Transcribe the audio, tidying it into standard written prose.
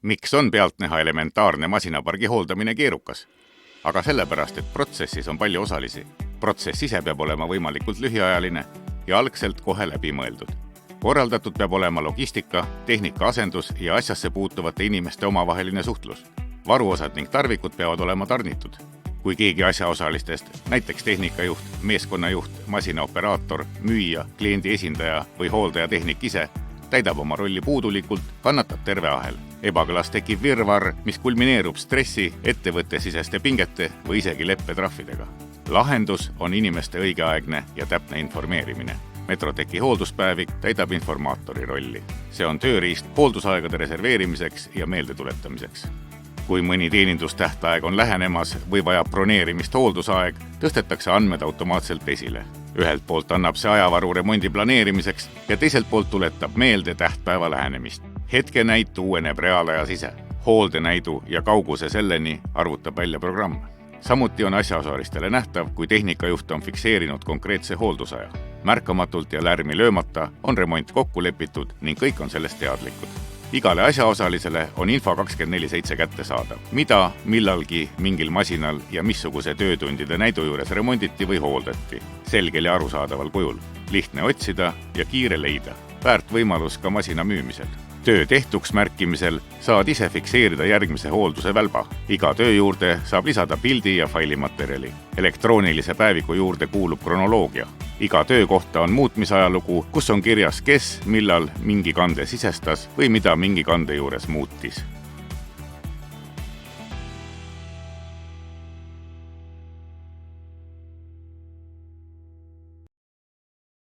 Miks on pealtnäha elementaarne masinapargi hooldamine keerukas? Aga sellepärast, et protsessis on palju osalisi. Protsess ise peab olema võimalikult lühiajaline ja algselt kohe läbi mõeldud. Korraldatud peab olema logistika, tehnika asendus ja asjasse puutuvate inimeste omavaheline suhtlus. Varuosad ning tarvikud peavad olema tarnitud. Kui keegi asjaosalistest, näiteks tehnikajuht, meeskonnajuht, masinaoperaator, müüja, kliendi esindaja või hooldajatehnik ise, täidab oma rolli puudulikult, kannatab terve ahel. Ebakõlas tekib virvarr, mis kulmineerub stressi, ettevõttesiseste pingete või isegi leppetrahvidega. Lahendus on inimeste õigeaegne ja täpne informeerimine. Metroteki hoolduspäevik täidab informaatori rolli. See on tööriist hooldusaegade reserveerimiseks ja meeldetuletamiseks. Kui mõni teenindustähtaeg on lähenemas või vajab broneerimist hooldusaeg, tõstetakse andmed automaatselt esile. Ühelt poolt annab see ajavaru remondi planeerimiseks ja teiselt poolt tuletab meelde tähtpäeva lähenemist. Hetkenäitu uueneb reaalajas ise. Hooldenäidu ja kauguse selleni arvutab välja programm. Samuti on asjaosalistele nähtav, kui tehnikajuht on fikseerinud konkreetse hooldusaja. Märkamatult ja lärmi löömata on remont kokku lepitud ning kõik on sellest teadlikud. Igale asjaosalisele on info 24/7 kättesaadav, mida millalgi mingil masinal ja missuguse töötundide näidu juures remonditi või hooldati. Selgel ja arusaadaval kujul. Lihtne otsida ja kiire leida. Väärt võimalus ka masina müümisel. Töö tehtuks märkimisel saad ise fikseerida järgmise hoolduse välba. Iga töö juurde saab lisada pildi ja failimaterjali. Elektroonilise päeviku juurde kuulub kronoloogia. Iga töö kohta on muutmisajalugu, kus on kirjas, kes millal mingi kande sisestas või mida mingi kande juures muutis.